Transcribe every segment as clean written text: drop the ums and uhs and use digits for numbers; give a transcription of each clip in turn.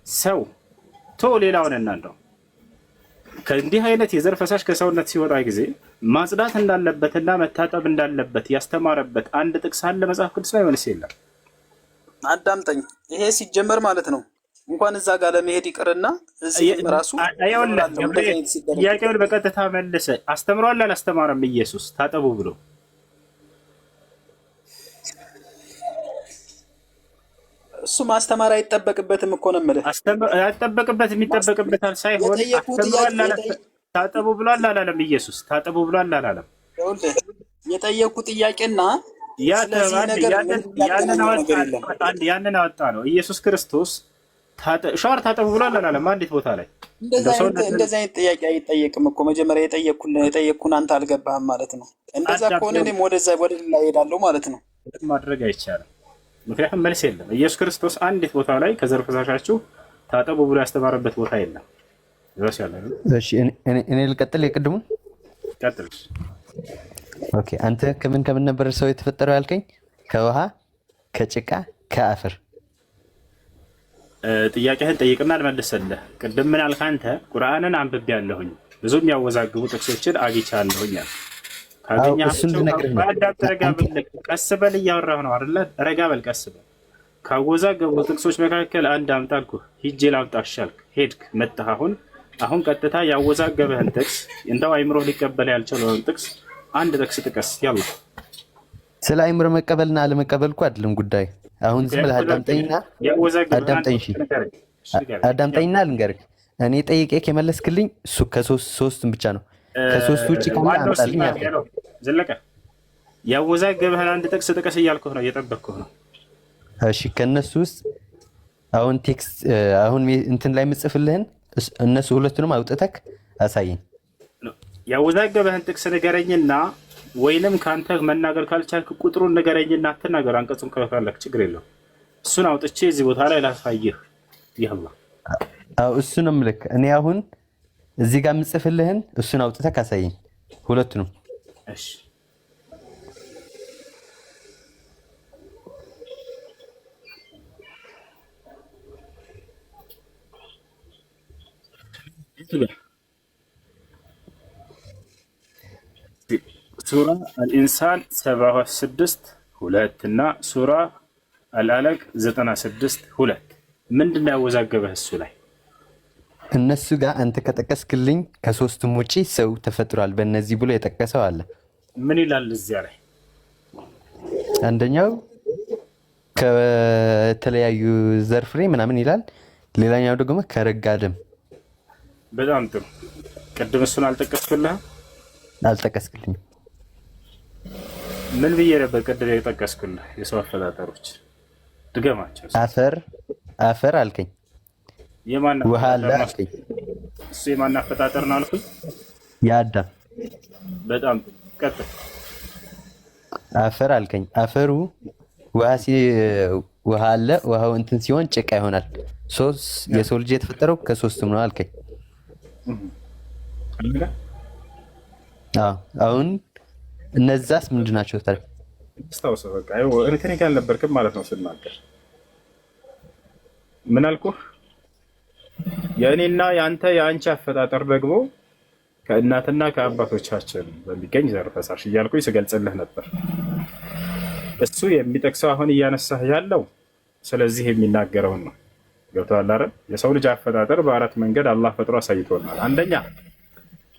ሰው ቶ ሌላውን እናንተው ከእንዲህ አይነት የዘር ፈሳሽ ከሰውነት ሲወጣ ጊዜ ማጽዳት እንዳለበትና መታጠብ እንዳለበት ያስተማረበት አንድ ጥቅስ አለ መጽሐፍ ቅዱስ ላይ ወይስ የለም? አዳምጠኝ። ይሄ ሲጀመር ማለት ነው እንኳን እዛ ጋር ለመሄድ ይቅርና እዚህ ራሱ ጥያቄውን በቀጥታ መልሰ አስተምሯል አላስተማረም? ኢየሱስ ታጠቡ ብሎ እሱ ማስተማር አይጠበቅበትም እኮ ነው የምልህ። አይጠበቅበትም፣ የሚጠበቅበታል ሳይሆን አስተምሯል። ታጠቡ ብሏል አላለም? ኢየሱስ ታጠቡ ብሏል አላለም? የጠየቁ ጥያቄና ያንን አወጣ ነው። ኢየሱስ ክርስቶስ ሻወር ታጠቡ ብሏል አላለም? አንዲት ቦታ ላይ እንደዚህ አይነት ጥያቄ አይጠየቅም እኮ። መጀመሪያ የጠየቅኩን አንተ አልገባህም ማለት ነው። እንደዛ ከሆነ እኔም ወደ ሌላ እሄዳለሁ ማለት ነው። ማድረግ አይቻልም፣ ምክንያቱም መልስ የለም። ኢየሱስ ክርስቶስ አንዲት ቦታ ላይ ከዘር ፈሳሻችሁ ታጠቡ ብሎ ያስተማረበት ቦታ የለም። እሺ እኔ ልቀጥል። የቅድሙን ቀጥል። ኦኬ አንተ ከምን ነበር ሰው የተፈጠረው ያልከኝ? ከውሃ ከጭቃ ከአፈር። ጥያቄህን ጠይቅና አልመልሰልህ። ቅድም ምን አልክ አንተ? ቁርአንን አንብቤያለሁኝ ብዙ የሚያወዛግቡ ጥቅሶችን አግኝቻለሁኝ። ቀስ በል እያወራሁ ነው አይደለ? ረጋ በል ቀስ በል። ካወዛገቡ ጥቅሶች መካከል አንድ አምጣልኩህ፣ ሂጄ ላምጣ አልክ፣ ሄድክ፣ መጣህ። አሁን ቀጥታ ያወዛገበህን ጥቅስ እንደው አይምሮ ሊቀበል ያልቻለውን ጥቅስ አንድ ጥቅስ ጥቀስ። ያላ ስለ አይምሮ መቀበልና አለመቀበል እኮ አይደለም ጉዳይ። አሁን ዝም ብለህ አዳምጠኝና ልንገርህ። እኔ ጠይቄህ የመለስክልኝ እሱ ከሶስቱም ብቻ ነው። ከሶስቱ ውጭ አምጣልኝ ያልከኝ ዘለቀ። ያወዛገበህን አንድ ጥቅስ ጥቀስ እያልኩህ ነው፣ እየጠበቅኩህ ነው። እሺ ከነሱ ውስጥ አሁን ቴክስት አሁን እንትን ላይ የምጽፍልህን እነሱ ሁለቱንም አውጥተህ አሳየኝ። ያወዛገበህን ጥቅስ ንገረኝና ወይንም ከአንተ መናገር ካልቻልክ ቁጥሩን ንገረኝና አትናገር። አንቀጹን ከፈለክ ችግር የለውም። እሱን አውጥቼ እዚህ ቦታ ላይ ላሳይህ። ይህላ እሱንም ልክ እኔ አሁን እዚህ ጋር የምጽፍልህን እሱን አውጥተህ አሳየኝ ሁለቱንም። እሺ ሱራ አልኢንሳን 76:2 እና ሱራ አልአለቅ 96:2 ምንድን ነው ያወዛገበህ እሱ ላይ? እነሱ ጋር አንተ ከጠቀስክልኝ ከሶስቱም ውጪ ሰው ተፈጥሯል በእነዚህ ብሎ የጠቀሰው አለ። ምን ይላል እዚያ ላይ? አንደኛው ከተለያዩ ዘር ፍሬ ምናምን ይላል። ሌላኛው ደግሞ ከረጋ ደም። በጣም ጥሩ። ቅድም እሱን አልጠቀስክልህም? አልጠቀስክልኝም። ምን ብዬ ነበር ቅድም የጠቀስኩልህ? የሰው አፈጣጠሮች ድገማቸው። አፈር አልከኝ። ውሃ አለ አልከኝ። እሱ የማን አፈጣጠር ነው አልኩኝ? የአዳም። በጣም ቀጥል። አፈር አልከኝ። አፈሩ ውሃ አለ። ውሃው እንትን ሲሆን ጭቃ ይሆናል። የሰው ልጅ የተፈጠረው ከሶስቱም ነው አልከኝ። አሁን እነዛስ ምንድን ናቸው ታዲያ? አስታውሰው። በቃ እኔ ጋር አልነበርክም ማለት ነው ስናገር። ምን አልኩህ? የእኔና የአንተ የአንቺ አፈጣጠር ደግሞ ከእናትና ከአባቶቻችን በሚገኝ ዘር ፈሳሽ እያልኩኝ ስገልጽልህ ነበር። እሱ የሚጠቅሰው አሁን እያነሳህ ያለው ስለዚህ የሚናገረውን ነው። ገብቶሃል አይደል? የሰው ልጅ አፈጣጠር በአራት መንገድ አላህ ፈጥሮ አሳይቶናል። አንደኛ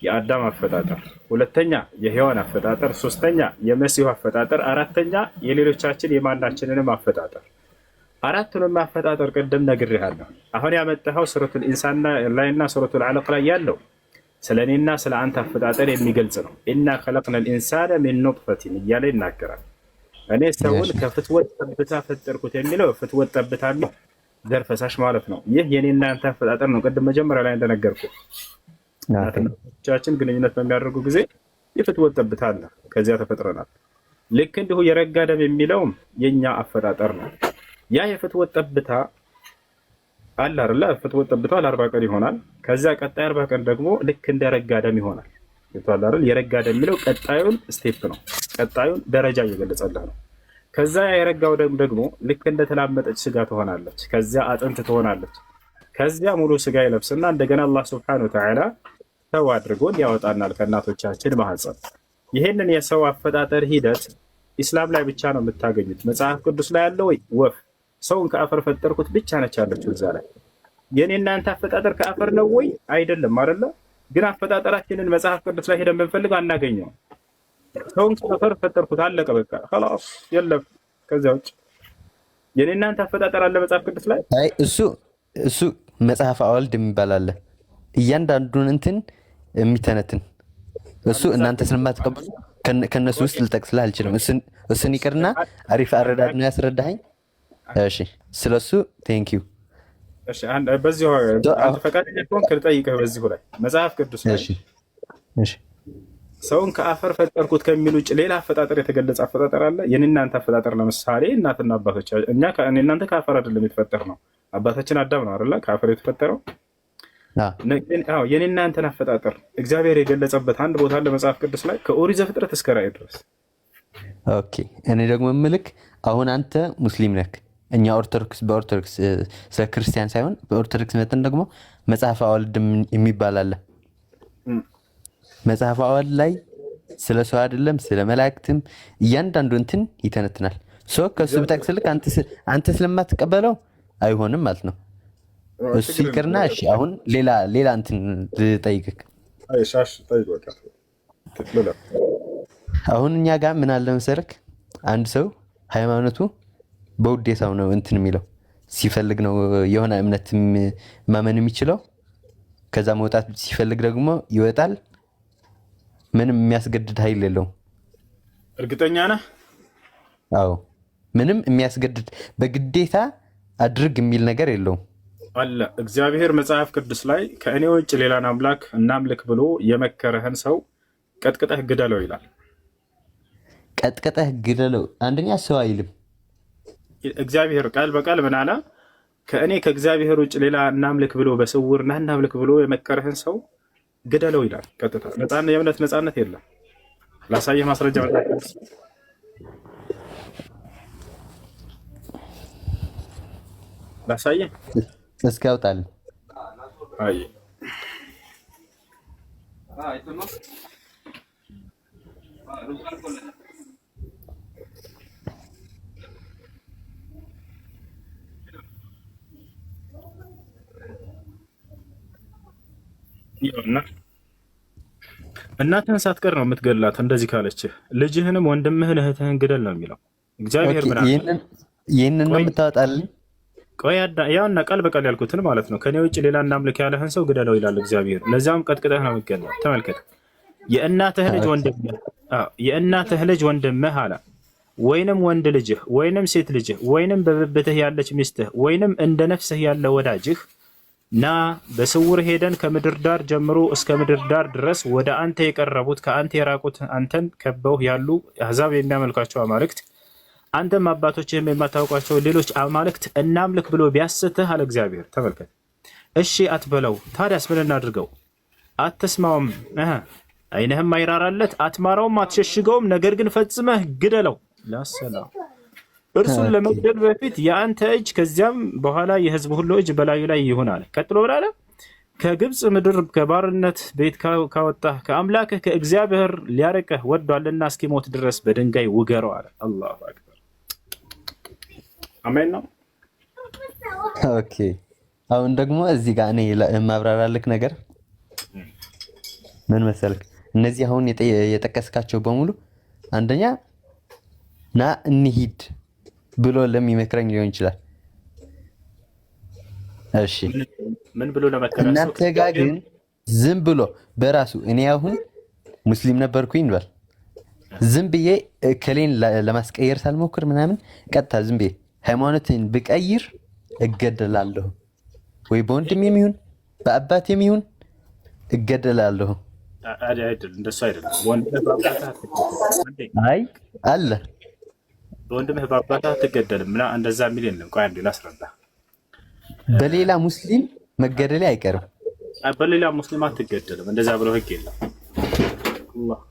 የአዳም አፈጣጠር፣ ሁለተኛ የሔዋን አፈጣጠር፣ ሶስተኛ የመሲሁ አፈጣጠር፣ አራተኛ የሌሎቻችን የማናችንንም አፈጣጠር። አራቱንም አፈጣጠር ቅድም ነግሬሃለሁ። አሁን ያመጣኸው ሱረቱል ኢንሳን ላይና ሱረቱል አለቅ ላይ ያለው ስለ እኔና ስለ አንተ አፈጣጠር የሚገልጽ ነው። ኢና ኸለቅነል ኢንሳነ ሚን ኑጥፈቲን እያለ ይናገራል። እኔ ሰውን ከፍትወት ጠብታ ፈጠርኩት የሚለው ፍትወት ጠብታ ዘር ፈሳሽ ማለት ነው። ይህ የኔና አንተ አፈጣጠር ነው። ቅድም መጀመሪያ ላይ እንደነገርኩ እናቶቻችን ግንኙነት በሚያደርጉ ጊዜ የፍትወት ጠብታ አለ፣ ከዚያ ተፈጥረናል። ልክ እንዲሁ የረጋ ደም የሚለውም የኛ አፈጣጠር ነው። ያ የፍትወት ጠብታ አለ አይደል? ፍትወት ጠብታው ለ40 ቀን ይሆናል። ከዛ ቀጣይ 40 ቀን ደግሞ ልክ እንደ ረጋ ደም ይሆናል። ይቷል አይደል? የረጋ ደም የሚለው ቀጣዩን ስቴፕ ነው፣ ቀጣዩን ደረጃ እየገለጸልህ ነው። ከዛ የረጋው ደም ደግሞ ልክ እንደ ተላመጠች ስጋ ትሆናለች። ከዛ አጥንት ትሆናለች። ከዚያ ሙሉ ስጋ ይለብስና እንደገና አላህ ሱብሓነሁ ወተዓላ ሰው አድርጎን ያወጣናል ከእናቶቻችን ማህፀን። ይሄንን የሰው አፈጣጠር ሂደት ኢስላም ላይ ብቻ ነው የምታገኙት። መጽሐፍ ቅዱስ ላይ ያለው ወይ ወፍ ሰውን ከአፈር ፈጠርኩት ብቻ ነች ያለችው እዛ ላይ። የኔ እናንተ አፈጣጠር ከአፈር ነው ወይ? አይደለም አይደለ? ግን አፈጣጠራችንን መጽሐፍ ቅዱስ ላይ ሄደን ብንፈልግ አናገኘው። ሰውን ከአፈር ፈጠርኩት አለቀ በቃ خلاص የለም። ከዚያ ውጭ የኔ እናንተ አፈጣጠር አለ መጽሐፍ ቅዱስ ላይ? አይ እሱ መጽሐፍ አዋልድ የሚባል አለ እያንዳንዱን እንትን የሚተነትን እሱ እናንተ ስለማትቀበሉ ከነሱ ውስጥ ልጠቅስልህ አልችልም። እሱን ይቅርና አሪፍ አረዳድ ነው ያስረዳኸኝ። እሺ ስለሱ ቴንክ ዩ። እሺ በዚሁ አንተ ፈቃደኛ ከሆንክ ልጠይቅህ በዚሁ ላይ መጽሐፍ ቅዱስ ላይ እሺ ሰውን ከአፈር ፈጠርኩት ከሚል ውጭ ሌላ አፈጣጠር የተገለጸ አፈጣጠር አለ? የእናንተ አፈጣጠር ለምሳሌ እናትና አባቶች እናንተ ከአፈር አይደለም የተፈጠር ነው። አባታችን አዳም ነው አይደለ ከአፈር የተፈጠረው። የኔ እናንተን አፈጣጠር እግዚአብሔር የገለጸበት አንድ ቦታ አለ መጽሐፍ ቅዱስ ላይ ከኦሪት ዘፍጥረት እስከ ራዕይ ድረስ። ኦኬ እኔ ደግሞ ምልክ አሁን አንተ ሙስሊም ነህ፣ እኛ ኦርቶዶክስ በኦርቶዶክስ ስለ ክርስቲያን ሳይሆን በኦርቶዶክስ መጠን ደግሞ መጽሐፍ አዋልድ የሚባል አለ። መጽሐፍ አዋልድ ላይ ስለ ሰው አይደለም ስለ መላእክትም እያንዳንዱ እንትን ይተነትናል። ሶ ከሱ ብጠቅስልክ አንተ ስለማትቀበለው አይሆንም ማለት ነው። እሱ ይቅርና እሺ አሁን ሌላ እንትን ልጠይቅህ። አሁን እኛ ጋር ምን አለ መሰለክ አንድ ሰው ሃይማኖቱ በውዴታው ነው እንትን የሚለው ሲፈልግ ነው የሆነ እምነት ማመን የሚችለው። ከዛ መውጣት ሲፈልግ ደግሞ ይወጣል። ምንም የሚያስገድድ ኃይል የለውም። እርግጠኛ ነህ? አዎ ምንም የሚያስገድድ በግዴታ አድርግ የሚል ነገር የለውም አለ። እግዚአብሔር መጽሐፍ ቅዱስ ላይ ከእኔ ውጭ ሌላን አምላክ እናምልክ ብሎ የመከረህን ሰው ቀጥቅጠህ ግደለው ይላል። ቀጥቅጠህ ግደለው አንደኛ ሰው አይልም። እግዚአብሔር ቃል በቃል ምን አለ? ከእኔ ከእግዚአብሔር ውጭ ሌላ እናምልክ ብሎ በስውር ና እናምልክ ብሎ የመከረህን ሰው ግደለው ይላል። ቀጥታ የእምነት ነፃነት የለም። ላሳየህ ማስረጃ ላሳየህ እስኪ ያውጣልኝ። አይ እናትህን ሳትቀር ነው የምትገላት። እንደዚህ ካለችህ ልጅህንም ወንድምህን እህትህን ግደል ነው የሚለው እግዚአብሔር። ይህንን ነው የምታወጣልኝ? ቆይ ያውና ቃል በቃል ያልኩትን ማለት ነው። ከኔ ውጭ ሌላ እናምልክ ያለህን ሰው ግደለው ይላል እግዚአብሔር። ለዚያም ቀጥቅጠህ ነው የምትገላት። ተመልከት። የእናትህ ልጅ ወንድምህ አለ ወይንም ወንድ ልጅህ ወይንም ሴት ልጅህ ወይንም በብብትህ ያለች ሚስትህ ወይንም እንደ ነፍስህ ያለ ወዳጅህ ና በስውር ሄደን ከምድር ዳር ጀምሮ እስከ ምድር ዳር ድረስ ወደ አንተ የቀረቡት ከአንተ የራቁት አንተን ከበው ያሉ አሕዛብ የሚያመልኳቸው አማልክት አንተም አባቶችህም የማታውቋቸው ሌሎች አማልክት እናምልክ ብሎ ቢያስትህ አለ እግዚአብሔር። ተመልከት። እሺ አትበለው። ታዲያስ ምን እናድርገው? አትስማውም፣ ዓይንህም አይራራለት፣ አትማራውም፣ አትሸሽገውም። ነገር ግን ፈጽመህ ግደለው። ላሰላም እርሱን ለመግደል በፊት የአንተ እጅ ከዚያም በኋላ የሕዝብ ሁሉ እጅ በላዩ ላይ ይሁን አለ። ቀጥሎ ብላለ ከግብፅ ምድር ከባርነት ቤት ካወጣህ ከአምላክህ ከእግዚአብሔር ሊያርቅህ ወዷልና እስኪሞት ድረስ በድንጋይ ውገረው አለ። አላሁ አክበር። አሜን ነው። ኦኬ አሁን ደግሞ እዚህ ጋር እኔ የማብራራልክ ነገር ምን መሰልክ? እነዚህ አሁን የጠቀስካቸው በሙሉ አንደኛ ና እንሂድ ብሎ ለሚመክረኝ ሊሆን ይችላል። እሺ ምን ብሎ ለመከረኝ? እናንተ ጋር ግን ዝም ብሎ በራሱ እኔ አሁን ሙስሊም ነበርኩኝ እንበል ዝም ብዬ ከሌን ለማስቀየር ሳልሞክር ምናምን ቀጥታ ዝም ብዬ ሃይማኖትን ብቀይር እገደላለሁ። ወይ በወንድሜም ይሁን በአባቴም ይሁን እገደላለሁ። አይደል? እንደሱ አይደለም። ወንድምህ በአባትህ አትገደልም። አይ አለ ወንድምህ በአባትህ አትገደልም እና እንደዛ የሚል የለም። ቆይ አንዴ ላስረዳ። በሌላ ሙስሊም መገደል አይቀርም። በሌላ ሙስሊም አትገደልም። እንደዛ ብሎ ህግ የለም። አላህ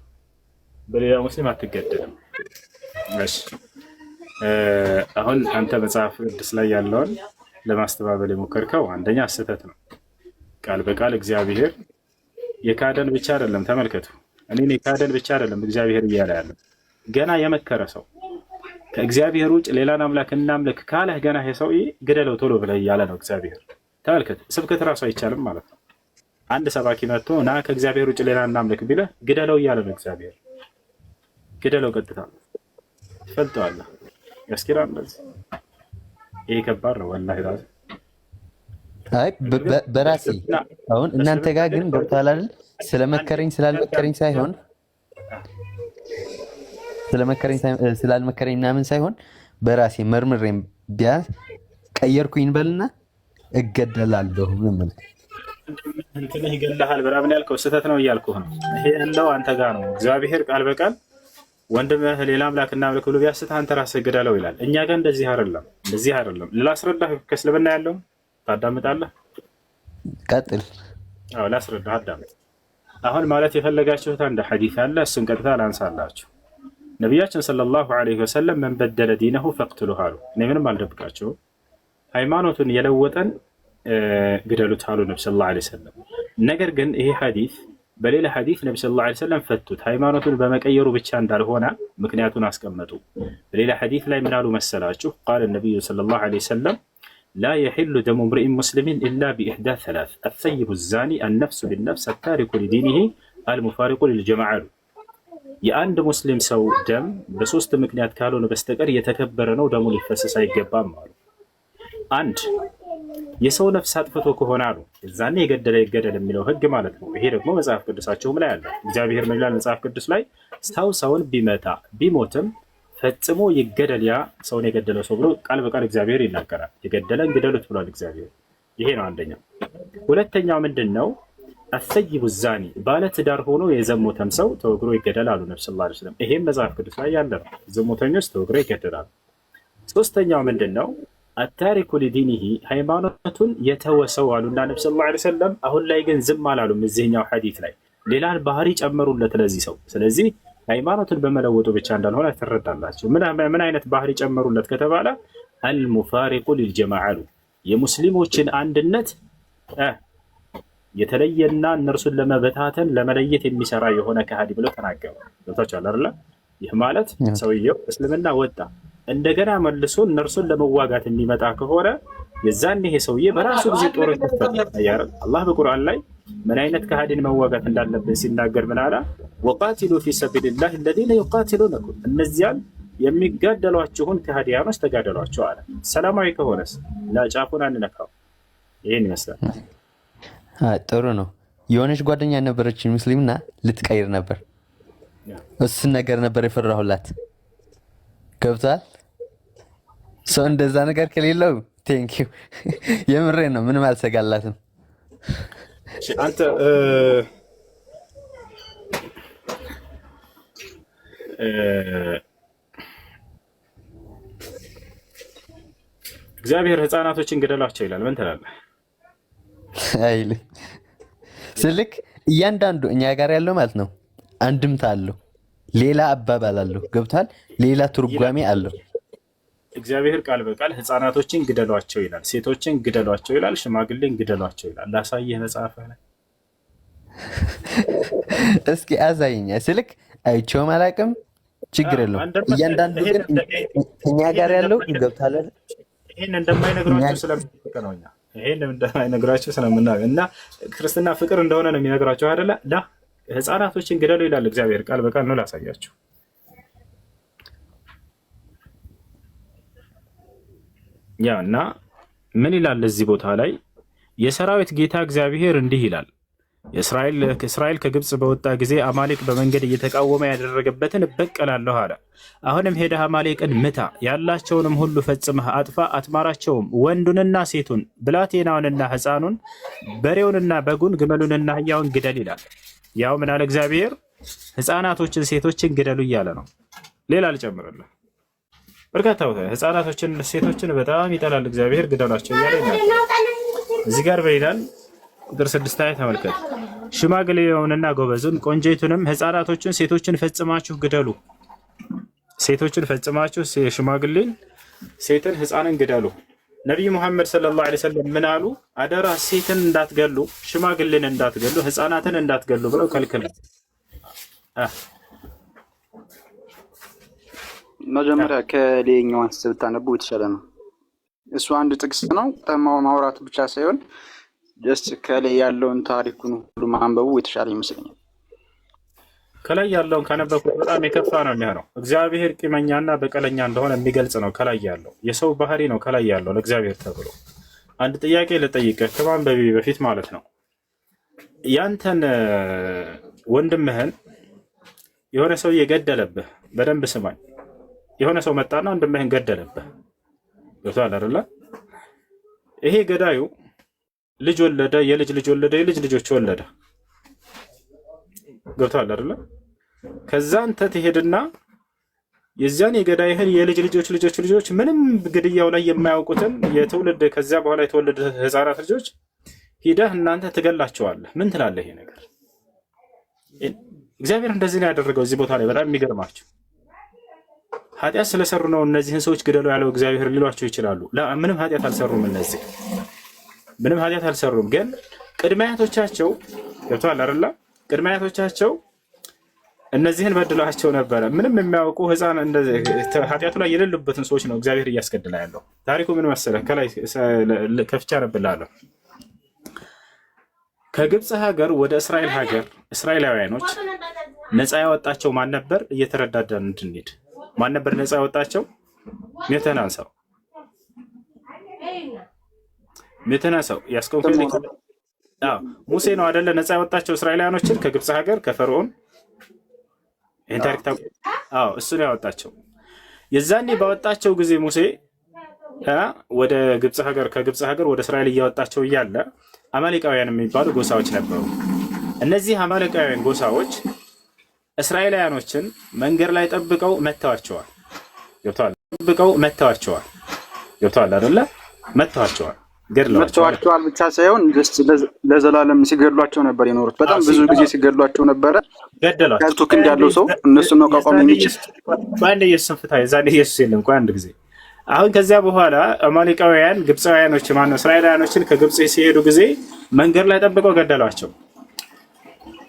በሌላ ሙስሊም አትገደልም። እሺ አሁን አንተ መጽሐፍ ቅዱስ ላይ ያለውን ለማስተባበል የሞከርከው አንደኛ ስህተት ነው። ቃል በቃል እግዚአብሔር የካደን ብቻ አይደለም፣ ተመልከቱ። እኔን የካደን ብቻ አይደለም እግዚአብሔር እያለ ያለው ገና የመከረ ሰው ከእግዚአብሔር ውጭ ሌላን አምላክ እናምልክ ካለህ ገና ይሄ ሰውዬ ግደለው ቶሎ ብለህ እያለ ነው እግዚአብሔር። ተመልከት፣ ስብከት ራሱ አይቻልም ማለት ነው። አንድ ሰባኪ መጥቶ ና ከእግዚአብሔር ውጭ ሌላ እናምልክ ቢለህ ግደለው እያለ ነው እግዚአብሔር። ግደለው ቀጥታ ትፈልጠዋለህ። ያስኪራል እንደዚህ። ይሄ ከባድ ነው ወላሂ ራሱ። አይ በራሴ አሁን እናንተ ጋር ግን ገብቷል አይደል? ስለመከረኝ ስላልመከረኝ ምናምን ሳይሆን በራሴ መርምሬም ቢያንስ ቀየርኩኝ በልና እገደላለሁ። ምን እንትን ይገለሃል ምናምን ያልከው ስህተት ነው እያልኩህ ነው። ይሄ ያለው አንተ ጋር ነው። እግዚአብሔር ቃል በቃል ወንድምህ ሌላ አምላክ እናምልክ ብሎ ቢያስትህ አንተ ራስህ ግደለው ይላል። እኛ ጋር እንደዚህ አይደለም። ላስረዳህ ከእስልምና ያለው ታዳምጣለህ? ቀጥል። አዎ ላስረዳህ፣ አዳምጥ። አሁን ማለት የፈለጋችሁት አንድ ሐዲስ አለ፣ እሱን ቀጥታ ላንሳላችሁ። ነቢያችን ሰለላሁ ዐለይሂ ወሰለም መን በደለ ዲነሁ ፈቅትሉሁ አሉ። እኔ ምንም አልደብቃቸውም። ሃይማኖቱን የለወጠን ግደሉት አሉ ነቢ ሰለላሁ ዐለይሂ ወሰለም። ነገር ግን ይሄ ሐዲስ በሌላ ሐዲስ ነቢ ሰለላሁ ዐለይሂ ወሰለም ፈቱት። ሃይማኖቱን በመቀየሩ ብቻ እንዳልሆነ ምክንያቱን አስቀመጡ። በሌላ ሐዲስ ላይ ምን አሉ መሰላችሁ? ቃለ ነቢዩ ሰለላሁ ዐለይሂ ወሰለም ላ የሒሉ ደሙ ምርኢን ሙስሊሚን ኢላ ቢኢሕዳ ሰላስ አሰይቡ ዛኒ አነፍሱ ቢነፍስ አታሪኩ ሊዲኒሂ አልሙፋሪቁ ሊልጀማዓ አሉ። የአንድ ሙስሊም ሰው ደም በሶስት ምክንያት ካልሆነ በስተቀር የተከበረ ነው፣ ደሙ ሊፈሰስ አይገባም አሉ። አንድ የሰው ነፍስ አጥፍቶ ከሆነ አሉ እዛኔ የገደለ ይገደል የሚለው ህግ ማለት ነው። ይሄ ደግሞ መጽሐፍ ቅዱሳቸውም ላይ አለ። እግዚአብሔር ምን ይላል መጽሐፍ ቅዱስ ላይ? ሰውን ቢመታ ቢሞትም ፈጽሞ ይገደል ያ ሰውን የገደለው ሰው ብሎ ቃል በቃል እግዚአብሔር ይናገራል። የገደለን ግደሉት ብሏል እግዚአብሔር። ይሄ ነው አንደኛው። ሁለተኛው ምንድን ነው? አሰይቡ ዛኒ ባለ ትዳር ሆኖ የዘሞተም ሰው ተወግሮ ይገደል አሉ ነብዩ ሰለላሁ ዐለይሂ ወሰለም። ይሄም መጽሐፍ ቅዱስ ላይ ያለ ነው። ዘሞተኞች ተወግሮ ይገደላሉ። ሶስተኛው ምንድን ነው? አታሪኩ ሊዲኒሂ ሃይማኖቱን የተወሰው አሉና ነብዩ ሰለላሁ ዐለይሂ ወሰለም። አሁን ላይ ግን ዝም አላሉም። እዚህኛው ሐዲስ ላይ ሌላን ባህሪ ጨመሩለት ለዚህ ሰው። ስለዚህ ሃይማኖትን በመለወጡ ብቻ እንዳልሆነ ትረዳላችሁ። ምን አይነት ባህሪ ጨመሩለት ከተባለ አልሙፋሪቁ ሊልጀማዓ አሉ። የሙስሊሞችን አንድነት የተለየና እነርሱን ለመበታተን ለመለየት የሚሰራ የሆነ ከሃዲ ብለው ተናገሩ። ገብታችኋል አይደል? ይህ ማለት ሰውየው እስልምና ወጣ እንደገና መልሶ እነርሱን ለመዋጋት የሚመጣ ከሆነ የዛን ይሄ ሰውዬ በራሱ ጊዜ ጦርነት ያያል። አላህ በቁርአን ላይ ምን አይነት ከሃዲን መዋጋት እንዳለብን ሲናገር ምን አለ? ወቃቲሉ ፊ ሰቢልላህ الذين يقاتلونكم እነዚያን የሚጋደሏችሁን ከሃዲያኖች ተጋደሏቸው አለ። ሰላማዊ ከሆነስ ላጫፉን አንነካው። ይሄን ይመስላል። ጥሩ ነው። የሆነች ጓደኛ ነበረችኝ ሙስሊምና ልትቀይር ነበር። እሱን ነገር ነበር የፈራሁላት። ገብቷል? ሰው እንደዛ ነገር ከሌለው ቴንኪው የምሬ ነው። ምንም አልሰጋላትም። አንተ እግዚአብሔር ህፃናቶችን ግደሏቸው ይላል። ምን ትላለህ? አይልም ስልክ እያንዳንዱ እኛ ጋር ያለው ማለት ነው አንድምታ አለው፣ ሌላ አባባል አለው። ገብቷል? ሌላ ትርጓሜ አለው። እግዚአብሔር ቃል በቃል ህፃናቶችን ግደሏቸው ይላል፣ ሴቶችን ግደሏቸው ይላል፣ ሽማግሌን ግደሏቸው ይላል። ላሳየህ መጽሐፍ ላይ እስኪ አሳየኝ። ስልክ አይቼውም አላውቅም። ችግር የለውም። እያንዳንዱ ግን እኛ ጋር ያለው ገብቷል። ይሄን እንደማይነግራቸው ስለምናውቅ ነው። እኛ ይሄን እንደማይነግራቸው ስለምናውቅ እና ክርስትና ፍቅር እንደሆነ ነው የሚነግራቸው አይደለ? ላ ህፃናቶችን ግደሉ ይላል እግዚአብሔር ቃል በቃል ነው። ላሳያችሁ። ያ እና ምን ይላል እዚህ ቦታ ላይ? የሰራዊት ጌታ እግዚአብሔር እንዲህ ይላል፣ እስራኤል ከግብፅ በወጣ ጊዜ አማሌቅ በመንገድ እየተቃወመ ያደረገበትን እበቀላለሁ አለ። አሁንም ሄደህ አማሌቅን ምታ፣ ያላቸውንም ሁሉ ፈጽመህ አጥፋ፣ አትማራቸውም፣ ወንዱንና ሴቱን፣ ብላቴናውንና ሕፃኑን፣ በሬውንና በጉን፣ ግመሉንና አህያውን ግደል ይላል። ያው ምን አለ እግዚአብሔር? ሕፃናቶችን ሴቶችን ግደሉ እያለ ነው። ሌላ ልጨምርልህ። በርካታ ሕፃናቶችን ሴቶችን በጣም ይጠላል እግዚአብሔር፣ ግደሏቸው እያለ ይላል። እዚህ ጋር በይላል ቁጥር 6 ላይ ተመልከት። ሽማግሌውንና ጎበዙን፣ ቆንጆይቱንም፣ ሕፃናቶችን፣ ሴቶችን ፈጽማችሁ ግደሉ። ሴቶችን ፈጽማችሁ ሽማግሌን፣ ሴትን፣ ሕፃንን ግደሉ። ነቢዩ ሙሐመድ ሰለላሁ ዐለይሂ ወሰለም ምን አሉ? አደራ ሴትን እንዳትገሉ፣ ሽማግሌን እንዳትገሉ፣ ህፃናትን እንዳትገሉ ብለው ከልክለው። መጀመሪያ ከሌላኛው አንስተ ብታነቡ የተሻለ ነው። እሱ አንድ ጥቅስ ነው ማውራቱ ብቻ ሳይሆን ጀስት ከላይ ያለውን ታሪኩን ሁሉ ማንበቡ የተሻለ ይመስለኛል። ከላይ ያለውን ካነበብኩት በጣም የከፋ ነው የሚሆነው። እግዚአብሔር ቂመኛና በቀለኛ እንደሆነ የሚገልጽ ነው። ከላይ ያለው የሰው ባህሪ ነው። ከላይ ያለው ለእግዚአብሔር ተብሎ አንድ ጥያቄ ልጠይቅህ ከማንበቤ በፊት ማለት ነው። ያንተን ወንድምህን የሆነ ሰው የገደለብህ፣ በደንብ ስማኝ። የሆነ ሰው መጣና ወንድምህን ገደለብህ። ገብቶሃል አይደለ? ይሄ ገዳዩ ልጅ ወለደ፣ የልጅ ልጅ ወለደ፣ የልጅ ልጆች ወለደ። ገብቶሃል አይደለ? ከዛ አንተ ትሄድና የዚያን የገዳይህን የልጅ ልጆች ምንም ግድያው ላይ የማያውቁትን የትውልድ ከዚያ በኋላ የተወለደ ህፃናት ልጆች ሂደህ እናንተ ትገላቸዋለህ። ምን ትላለህ? ይሄ ነገር እግዚአብሔር እንደዚህ ነው ያደረገው። እዚህ ቦታ ላይ በጣም የሚገርማቸው ኃጢአት ስለሰሩ ነው እነዚህን ሰዎች ግደሉ ያለው እግዚአብሔር ሊሏቸው ይችላሉ። ምንም ኃጢአት አልሰሩም። እነዚህ ምንም ኃጢአት አልሰሩም። ግን ቅድመ አያቶቻቸው ገብቶሃል አይደለ? ቅድመ አያቶቻቸው እነዚህን በድሏቸው ነበረ። ምንም የሚያውቁ ህፃን እንደዚህ ኃጢአቱ ላይ የሌሉበትን ሰዎች ነው እግዚአብሔር እያስገድላ ያለው። ታሪኩ ምን መሰለህ? ከላይ ከፍቻ ነብላለሁ። ከግብፅ ሀገር ወደ እስራኤል ሀገር እስራኤላውያኖች ነፃ ያወጣቸው ማን ነበር? እየተረዳዳን እንድንሄድ ማን ነበር ነፃ ያወጣቸው? ሜተናንሳው ያስከውከለ ሙሴ ነው አይደለ? ነፃ ያወጣቸው እስራኤላውያኖችን ከግብፅ ሀገር ከፈርዖን። ይሄን ታሪክ ታውቁ? እሱ ነው ያወጣቸው። የዛኔ ባወጣቸው ጊዜ ሙሴ ወደ ግብፅ ሀገር ከግብፅ ሀገር ወደ እስራኤል እያወጣቸው እያለ አማሌቃውያን የሚባሉ ጎሳዎች ነበሩ። እነዚህ አማሌቃውያን ጎሳዎች እስራኤላውያኖችን መንገድ ላይ ጠብቀው መተዋቸዋል። ገብቷል? ጠብቀው መተዋቸዋል። ገብቷል አይደለ? መተዋቸዋል፣ ገድለዋቸዋል። መተዋቸዋል ብቻ ሳይሆን ለዘላለም ሲገድሏቸው ነበር የኖሩት። በጣም ብዙ ጊዜ ሲገድሏቸው ነበረ። ገደሏቸው። ከቱ ክንድ ያለው ሰው እነሱን ነው ቋቋም የሚችል። ባንዴ ኢየሱስን ፍታ። የዛኔ ኢየሱስ የለም። ቆይ አንድ ጊዜ አሁን ከዚያ በኋላ አማሌቃውያን ግብፃውያኖች ማነው እስራኤላውያኖችን ከግብፅ ሲሄዱ ጊዜ መንገድ ላይ ጠብቀው ገደሏቸው።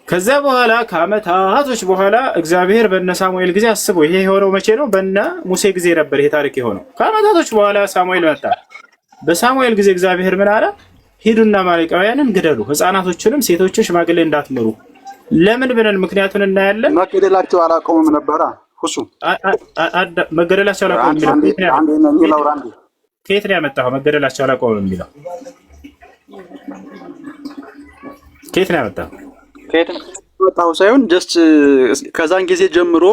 ከዚያ በኋላ ከአመታቶች በኋላ እግዚአብሔር በነ ሳሙኤል ጊዜ አስቦ ይሄ የሆነው መቼ ነው? በነ ሙሴ ጊዜ ነበር ይሄ ታሪክ የሆነው። ከአመታቶች በኋላ ሳሙኤል መጣ። በሳሙኤል ጊዜ እግዚአብሔር ምን አለ? ሂዱና አማሌቃውያንን ግደሉ፣ ህፃናቶችንም ሴቶችን ሽማግሌ እንዳትምሩ። ለምን ብለን ምክንያቱን እናያለን። መገደላቸው አላቆምም ነበራ ሁሱ መገደላቸው አላቆምም የሚለው ከየት ነው ያመጣኸው? መገደላቸው አላቆምም የሚለው ከየት ነው ያመጣኸው? ወጣው ሳይሆን ጀስት ከዛን ጊዜ ጀምሮ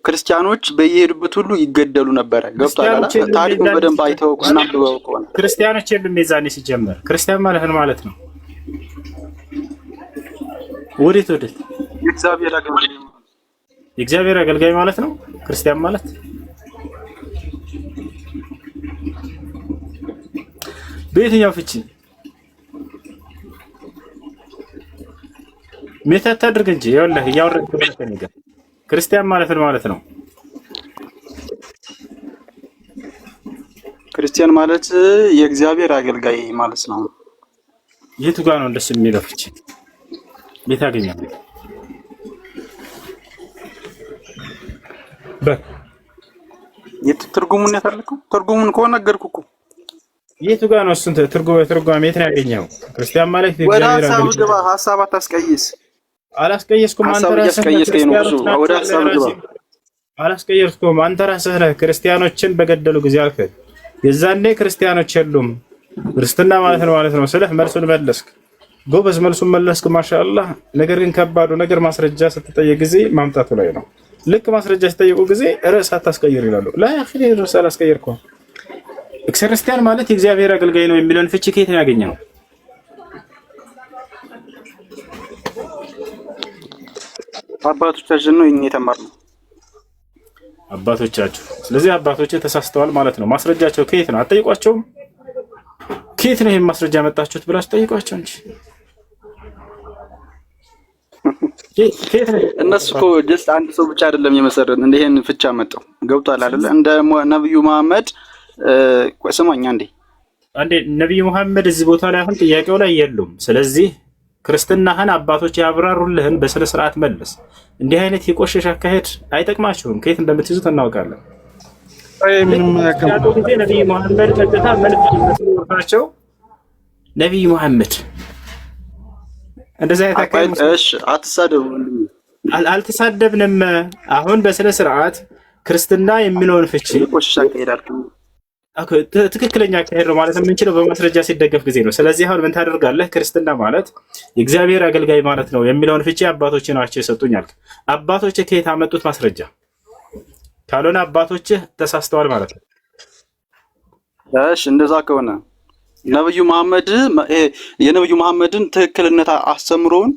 ክርስቲያኖች በየሄዱበት ሁሉ ይገደሉ ነበረ። ገብቷል? ታሪኩን በደንብ አይተው እና ብለው ክርስቲያኖች የሉም የዛኔ ሲጀመር። ክርስቲያን ማለት ነው ወዴት የእግዚአብሔር አገልጋይ ማለት ነው ክርስቲያን ማለት። በየትኛው ፍቺ ሜታ አድርግ እንጂ ይኸውልህ እያወረድክ ነገር ክርስቲያን ማለት ነው። ክርስቲያን ማለት የእግዚአብሔር አገልጋይ ማለት ነው። የቱ ጋር ነው እንደሱ የሚለው ፍቺ? የት አገኛለሁ? ትርጉሙን ያፈልከው ትርጉሙን ከሆነ ነገርኩህ እኮ። የቱ ጋር ነው እሱን ትርጓሜ የት ነው ያገኘኸው? ክርስቲያን ማለት ወደ ሀሳብ ግባ። ሀሳብ አታስቀይስ። አላስቀየስኩም። አንተ ራስህ አላስቀየስኩም። አንተ ራስህ ነህ ክርስቲያኖችን በገደሉ ጊዜ አልከ። የዛኔ ክርስቲያኖች የሉም ክርስትና ማለት ነው ስልህ መልሱን መለስክ። ጎበዝ፣ መልሱን መለስክ። ማሻአላህ። ነገር ግን ከባዱ ነገር ማስረጃ ስትጠየቅ ጊዜ ማምጣቱ ላይ ነው። ልክ ማስረጃ ሲጠየቁ ጊዜ ርዕስ አታስቀይር ይላሉ። ላይ አኺሪ ርዕስ አላስቀየርኩም። ክርስቲያን ማለት የእግዚአብሔር አገልጋይ ነው የሚለውን ፍቺ ከየት ነው ያገኘው? አባቶቻችን ነው የተማርነው። አባቶቻችሁ። ስለዚህ አባቶች ተሳስተዋል ማለት ነው። ማስረጃቸው ከየት ነው? አትጠይቋቸውም? ከየት ነው ይሄን ማስረጃ መጣችሁት ብላችሁ ጠይቋቸው እንጂ እነሱ እኮ ጀስት አንድ ሰው ብቻ አይደለም የመሰረትን እንደ ይሄን ፍቻ መጣው። ገብቷል አይደለ? እንደ ነብዩ መሐመድ ስማኝ አንዴ፣ አንዴ ነብዩ መሐመድ እዚህ ቦታ ላይ አሁን ጥያቄው ላይ የሉም። ስለዚህ ክርስትናህን አባቶች ያብራሩልህን በስነ ስርዓት መልስ። እንዲህ አይነት የቆሸሽ አካሄድ አይጠቅማችሁም። ከየት እንደምትይዙት እናውቃለን። ጊዜ ነብዩ መሐመድ ቀጥታ መልስ መስሎታቸው ነብዩ መሐመድ እንደዚህ አይነት አካሄድ አትሳደቡ። አልተሳደብንም። አሁን በስነ ስርዓት ክርስትና የሚለውን ፍቺ ቆሸሽ አካሄድ ትክክለኛ አካሄድ ነው ማለት የምንችለው በማስረጃ ሲደገፍ ጊዜ ነው። ስለዚህ አሁን ምን ታደርጋለህ? ክርስትና ማለት የእግዚአብሔር አገልጋይ ማለት ነው የሚለውን ፍቺ አባቶች ናቸው የሰጡኝ አልክ። አባቶችህ ከየት አመጡት ማስረጃ? ካልሆነ አባቶችህ ተሳስተዋል ማለት ነው። እሺ እንደዛ ከሆነ የነብዩ መሐመድን ትክክልነት አስተምሮውን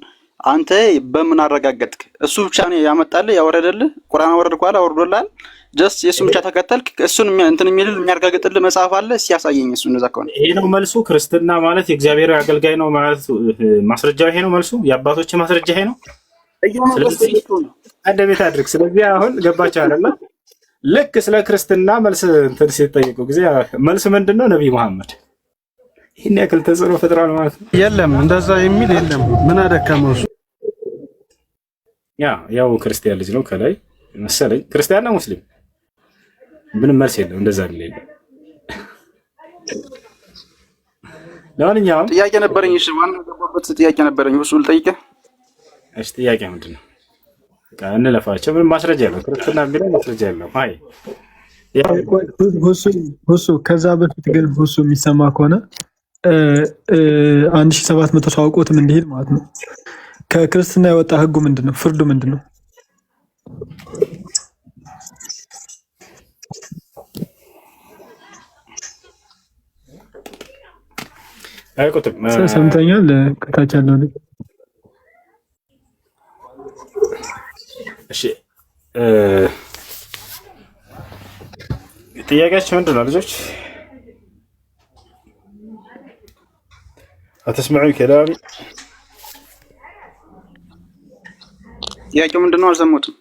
አንተ በምን አረጋገጥክ? እሱ ብቻ ነው ያመጣልህ ያወረደልህ? ቁርአን አወረድኳል አወርዶላል። ጀስት የእሱን ብቻ ተከተልክ? እሱን እንትን የሚያረጋግጥልህ መጽሐፍ አለ? እስኪ ያሳየኝ። እሱ እንደዛ ከሆነ ይሄ ነው መልሱ። ክርስትና ማለት የእግዚአብሔር አገልጋይ ነው ማለት ማስረጃው ይሄ ነው መልሱ። የአባቶች ማስረጃ ይሄ ነው። አንድ ቤት አድርግ። ስለዚህ አሁን ገባችሁ አይደለ? ልክ ስለ ክርስትና መልስ እንትን ሲጠየቁ ጊዜ መልስ ምንድነው? ነብይ መሐመድ ይሄን ያክል ተጽዕኖ ፈጥሯል ማለት ነው። የለም እንደዛ የሚል የለም። ምን አደከመው እሱ? ያው ክርስቲያን ልጅ ነው ከላይ መሰለኝ። ክርስቲያን ነው ሙስሊም ምንም መልስ የለም። እንደዛ የሚል የለም። ለማንኛውም ጥያቄ ነበረኝ። እሺ ዋና ገባበት ጥያቄ ነበረኝ። እሱ ልጠይቅህ። እሺ ጥያቄ ምንድን ነው? እንለፋቸው። ምንም ማስረጃ የለም። ክርስትና የሚለው ማስረጃ የለም። አይ ሁሱ ከዛ በፊት ግን ሁሱ የሚሰማ ከሆነ 1700 ሰው አውቆትም እንዲሄድ ማለት ነው። ከክርስትና የወጣ ህጉ ምንድን ነው? ፍርዱ ምንድን ነው? አይቆጥም። ሰምተኛል። ከታች ያለው ልጅ እሺ ጥያቄያችሁ ምንድን ነው ልጆች? አትስማዑ ከላሚ ጥያቄው ምንድን ነው? አልሰሙትም።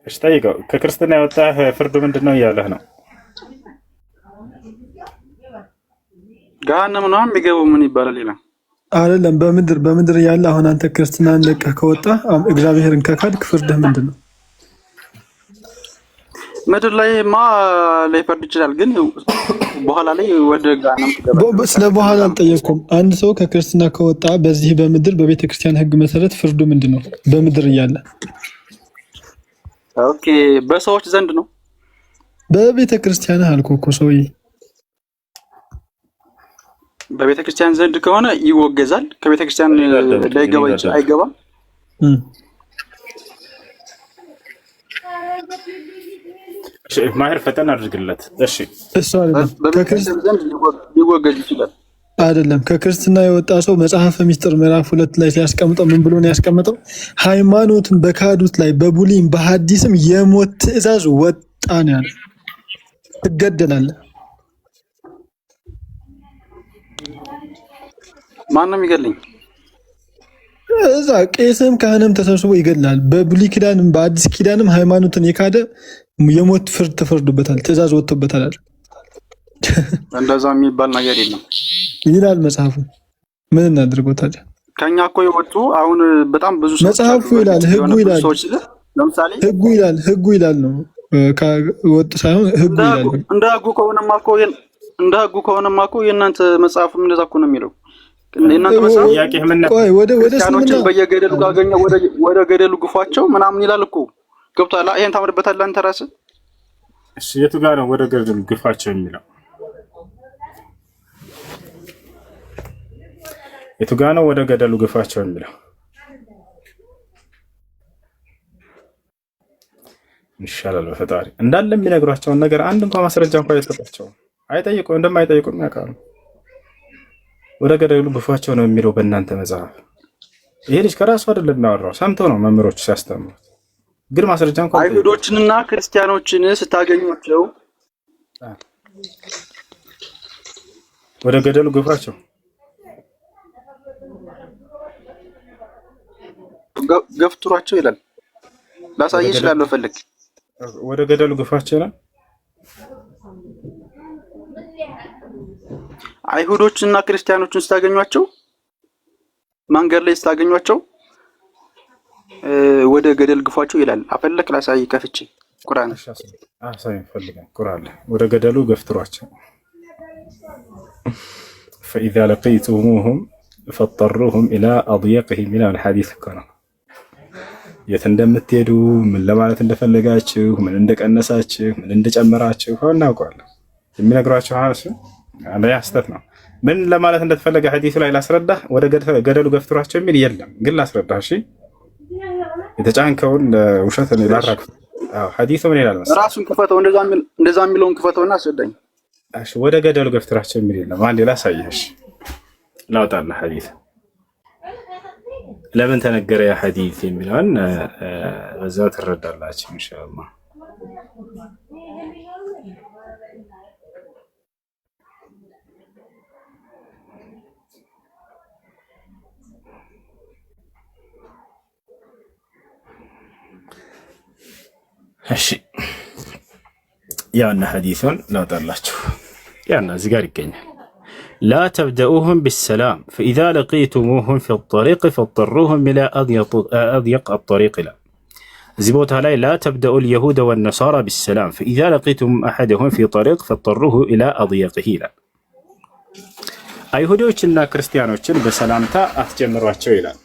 እሺ ጠይቀው። ከክርስትና የወጣህ ፍርዱ ምንድን ነው እያለህ ነው። ገሃነም ነው የሚገባው። ምን ይባላል? ሌላ አይደለም። በምድር ያለ አሁን አንተ ክርስትናን ለቀህ ከወጣ እግዚአብሔርን ከካድክ ፍርድህ ምንድን ነው? ምድር ላይ ላይፈርድ ይችላል፣ ግን በኋላ ላይ ወደ ገሃነም ትገባለህ። ስለ በኋላ አልጠየቅኩም። አንድ ሰው ከክርስትና ከወጣ በዚህ በምድር በቤተ ክርስቲያን ህግ መሰረት ፍርዱ ምንድን ነው? በምድር እያለ ኦኬ። በሰዎች ዘንድ ነው። በቤተ ክርስቲያን አልኩህ እኮ ሰውዬ። በቤተ ክርስቲያን ዘንድ ከሆነ ይወገዛል። ከቤተ ክርስቲያን ላይገባ አይገባም። ማህር ፈተና አድርግለት። እሺ እሱ አይደለም በክርስቲያን ዘንድ ሊወገዝ ይችላል። አይደለም ከክርስትና የወጣ ሰው መጽሐፈ ሚስጥር ምዕራፍ 2 ላይ ሲያስቀምጠው ምን ብሎ ነው ያስቀምጠው? ሃይማኖትን በካዱት ላይ በቡሊም በሐዲስም የሞት ትእዛዝ ወጣ ነው ያለው። ትገደላለህ። ማንም ይገለኝ? እዛ ቄስም ካህንም ተሰብስቦ ይገድላል። በብሉይ ኪዳንም በአዲስ ኪዳንም ሃይማኖትን የካደ የሞት ፍርድ ተፈርዶበታል፣ ትእዛዝ ወጥቶበታል አይደል? እንደዛ የሚባል ነገር የለም ይላል መጽሐፉ። ምን እናድርገው ታዲያ? ከኛ እኮ የወጡ አሁን በጣም ብዙ ሰዎች መጽሐፉ ይላል፣ ህጉ ይላል፣ ለምሳሌ ህጉ ይላል ነው ወጥ ሳይሆን ህጉ ይላል። እንደ ህጉ ከሆነማ እኮ የእናንተ መጽሐፍም እንደዛ እኮ ነው የሚለው። የእናንተ መጽሐፍ ወደ ክርስቲያኖችን በየገደሉ ካገኘ ወደ ገደሉ ግፏቸው ምናምን ይላል እኮ። ገብቶሃል? ይሄን ታምርበታለህ አንተ ራስህ። እሺ የቱ ጋር ነው ወደ ገደሉ ግፋቸው የሚለው? የቱ ጋር ነው ወደ ገደሉ ግፋቸው የሚለው? ይሻላል በፈጣሪ እንዳለ የሚነግሯቸውን ነገር አንድ እንኳን ማስረጃ እንኳን አይሰጣቸው። አይጠይቁ እንደማይጠይቁም ያውቃሉ። ወደ ገደሉ ግፋቸው ነው የሚለው በእናንተ መጽሐፍ። ይሄ ልጅ ከራሱ አይደለም የሚያወራው፣ ሰምቶ ነው መምህሮቹ ሲያስተምሩት። ግን ማስረጃ እንኳን አይሁዶችንና ክርስቲያኖችን ስታገኙቸው ወደ ገደሉ ግፋቸው ገፍትሯቸው ይላል። ላሳይ እችላለሁ ፈልግ። ወደ ገደሉ ግፋቸው ይላል። አይሁዶችና ክርስቲያኖችን ስታገኟቸው መንገድ ላይ ስታገኟቸው ወደ ገደል ግፏቸው ይላል። አፈለክ ላሳይ ከፍቼ ቁርአን አሳይ ፈልገን ቁርአን ወደ ገደሉ ገፍትሯቸው فإذا لقيتموهم فاضطروهم إلى أضيقهم من الحديث كنا የት እንደምትሄዱ ምን ለማለት እንደፈለጋችሁ ምን እንደቀነሳችሁ ምን እንደጨመራችሁ እናውቃለን። የሚነግሯችሁ ሐዲስ አንደኛ ሐሰት ነው። ምን ለማለት እንደተፈለገ ሐዲሱ ላይ ላስረዳ። ወደ ገደሉ ገፍትሯቸው የሚል የለም፣ ግን ላስረዳ። እሺ የተጫንከውን ውሸት ነው ላራክ። ሐዲሱ ምን ይላል መሰለህ? ራሱን ክፈተው፣ እንደዛ የሚለውን ክፈተውና አስረዳኝ። እሺ ወደ ገደሉ ገፍትሯቸው የሚል የለም። አንዴ ላሳየሽ፣ ላውጣልህ ሐዲስ ለምን ተነገረ ያ ሐዲስ የሚለውን በዛው ትረዳላችሁ ኢንሻአላህ። እሺ ያና ሐዲሱን ላውጣላችሁ። ያና እዚህ ጋር ይገኛል። لا تبدأوهم بالسلام فإذا لقيتموهم في الطريق فاضطروهم إلى أضيق الطريق لا زبوتها لا تبدأوا اليهود والنصارى بالسلام فإذا لقيتم أحدهم في طريق فاضطروه إلى أضيقه لا أيهوديوچنا ክርስቲያኖችን በሰላምታ አትጀምሯቸው ይላል።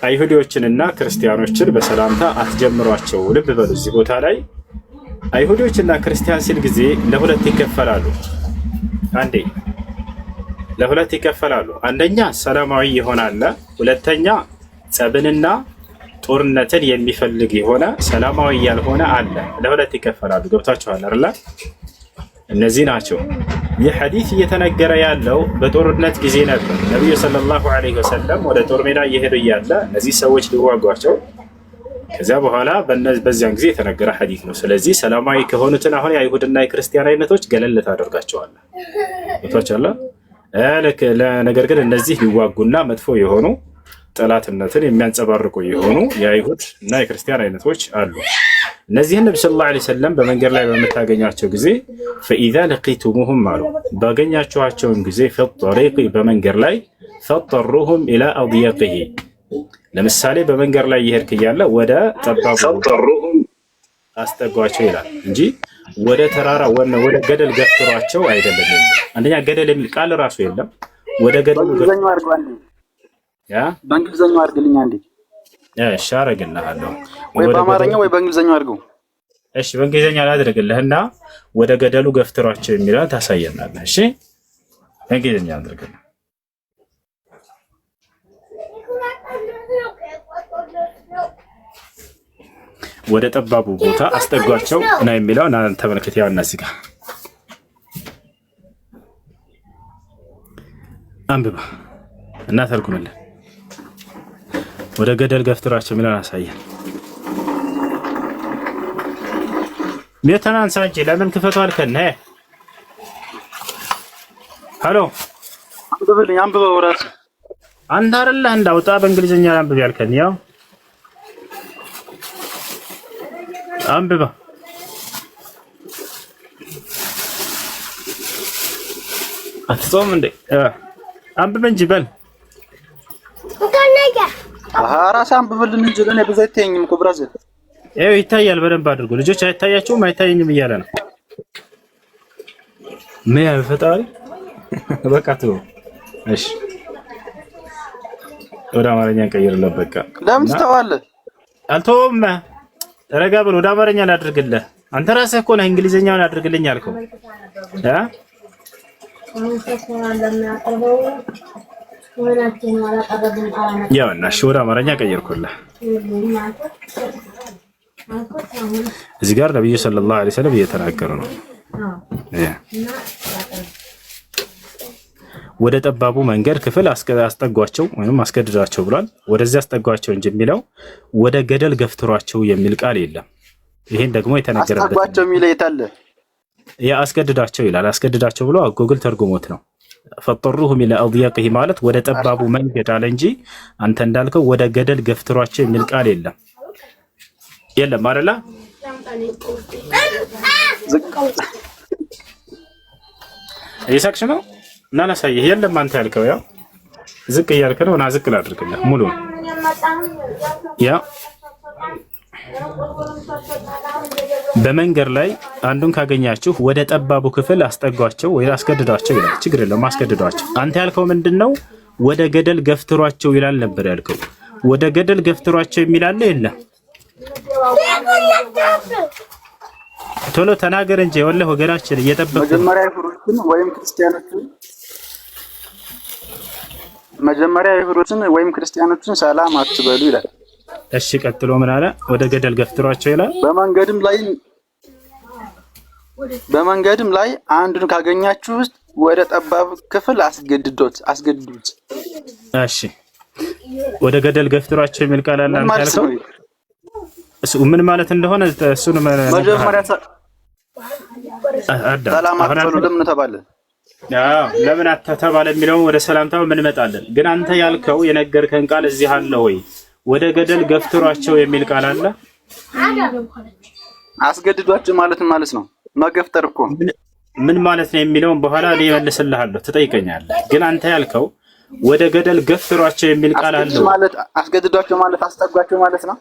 አይሁዲዎችንና ክርስቲያኖችን በሰላምታ አትጀምሯቸው። ልብ በሉ እዚህ ቦታ ላይ አይሁዲዎችና ክርስቲያን ሲል ጊዜ ለሁለት ይከፈላሉ። አንዴ ለሁለት ይከፈላሉ። አንደኛ ሰላማዊ ይሆናል፣ ሁለተኛ ጸብንና ጦርነትን የሚፈልግ የሆነ ሰላማዊ ያልሆነ አለ። ለሁለት ይከፈላሉ። ገብታችኋል አይደል? እነዚህ ናቸው። ይህ ሐዲስ እየተነገረ ያለው በጦርነት ጊዜ ነበር። ነብዩ ሰለላሁ ዐለይሂ ወሰለም ወደ ጦር ሜዳ እየሄዱ እያለ እነዚህ ሰዎች ሊዋጓቸው ከዚያ በኋላ በዚያን ጊዜ የተነገረ ሐዲስ ነው። ስለዚህ ሰላማዊ ከሆኑትን አሁን የአይሁድና የክርስቲያን አይነቶች ገለል ታደርጋቸዋለህ። ነገር ግን እነዚህ ሊዋጉና መጥፎ የሆኑ ጠላትነትን የሚያንጸባርቁ የሆኑ የአይሁድ እና የክርስቲያን አይነቶች አሉ። እነዚህን ነብዩ ሰለላሁ ዐለይሂ ወሰለም በመንገድ ላይ በመታገኛቸው ጊዜ فإذا لقيتموهم አሉ ባገኛችኋቸውን ጊዜ في الطريق በመንገድ ላይ فاضطروهم إلى أضيقه ለምሳሌ በመንገድ ላይ ይሄድክ እያለ ወደ ጠባቡ አስጠጓቸው ይላል እንጂ ወደ ተራራ ወደ ገደል ገፍትሯቸው አይደለም። አንደኛ ገደል የሚል ቃል ራሱ የለም። ወደ ገደል በእንግሊዝኛው አድርጓል። በእንግሊዝኛው አድርግልኝ አንዴ። እሺ አደርግልሃለሁ። ወይ በአማርኛው ወይ በእንግሊዝኛው አድርገው። እሺ በእንግሊዝኛ ላድርግልህና ወደ ገደሉ ገፍትሯቸው የሚለውን ታሳየናለህ። እሺ በእንግሊዝኛ አድርግልህ። ወደ ጠባቡ ቦታ አስጠጓቸው እና የሚለው እና ተመልከት። ያው እነዚህ ጋር አንብባ እና ተርጉምልን። ወደ ገደል ገፍትሯቸው የሚለውን አሳየን። ሚተናንሳ እንጂ ለምን ክፈቱ አልከን? ሄሎ አንብብልኝ። አንብበው ራስህ አንተ አይደለህ እንዳውጣ በእንግሊዝኛ አንብብ ያልከን? ያው አንብባ አትጾም እንዴ? አንብብ እንጂ በል። ራስህ አንብብልን እንጂ ለኔ ብዙ አይታየኝም እኮ ብራዘር። ይኸው ይታያል። በደንብ አድርጎ ልጆች አይታያቸውም? አይታየኝም እያለ ነው። ምን ያፈጣሪ በቃ ተው። እሺ ወደ አማርኛ እንቀይርለት። በቃ ለምን ትተዋለህ? አልተውም። ረጋ ብሎ ወደ አማርኛ ላድርግልህ። አንተ ራስህ እኮ ነህ እንግሊዘኛውን አድርግልኝ አልከው። ያው እና እሺ ወደ አማርኛ ቀይርኩልህ። እዚህ ጋር ነብዩ ሰለላሁ ዐለይሂ ወሰለም እየተናገሩ ነው። ወደ ጠባቡ መንገድ ክፍል አስጠጓቸው ወይም አስገድዳቸው ብሏል። ወደዚያ አስጠጓቸው እንጂ የሚለው ወደ ገደል ገፍትሯቸው የሚል ቃል የለም። ይሄን ደግሞ የተነገረበት አስጠጓቸው የሚል የታለ? ያ አስገድዳቸው ይላል። አስገድዳቸው ብሎ ጎግል ተርጉሞት ነው። ፈጠሩሁም ኢላ አድያቂሂ ማለት ወደ ጠባቡ መንገድ አለ እንጂ አንተ እንዳልከው ወደ ገደል ገፍትሯቸው የሚል ቃል የለም። የለም አይደለ? እየሳቅሽ ነው እና ላሳይህ። የለም አንተ ያልከው ያው ዝቅ እያልክ ነው እና ዝቅ ላድርግልህ ሙሉ ያ በመንገድ ላይ አንዱን ካገኛችሁ ወደ ጠባቡ ክፍል አስጠጓቸው ወይ አስገድዷቸው ይላል። ችግር የለውም አስገድዷቸው። አንተ ያልከው ምንድነው? ወደ ገደል ገፍትሯቸው ይላል ነበር ያልከው። ወደ ገደል ገፍትሯቸው የሚል አለ የለም? ቶሎ ተናገር እንጂ ወላሂ ወገናችን እየጠበቁ መጀመሪያ ይሁዶችን ወይም ክርስቲያኖችን ሰላም አትበሉ ይላል። እሺ ቀጥሎ ምን አለ? ወደ ገደል ገፍትሯቸው ይላል። በመንገድም ላይ አንዱን ካገኛችሁ ወደ ጠባብ ክፍል አስገድዱት። እሺ ወደ ገደል ገፍትሯቸው የሚል ቃል አለ አንተ ያልከው እሱ ምን ማለት እንደሆነ እሱን መጀመሪያ ሰላም አትበሉ ለምን ተባለ? ለምን ተባለ የሚለው ወደ ሰላምታው ምን መጣለን። ግን አንተ ያልከው የነገርከን ቃል እዚህ አለ ወይ? ወደ ገደል ገፍትሯቸው የሚል ቃል አለ። አስገድዷቸው ማለት ነው። መገፍተር እኮ ምን ማለት ነው የሚለውን በኋላ እኔ እመልስልሃለሁ፣ ትጠይቀኛለህ። ግን አንተ ያልከው ወደ ገደል ገፍትሯቸው የሚል ቃል አለ ማለት አስገድዷቸው ማለት አስጠጓቸው ማለት ነው።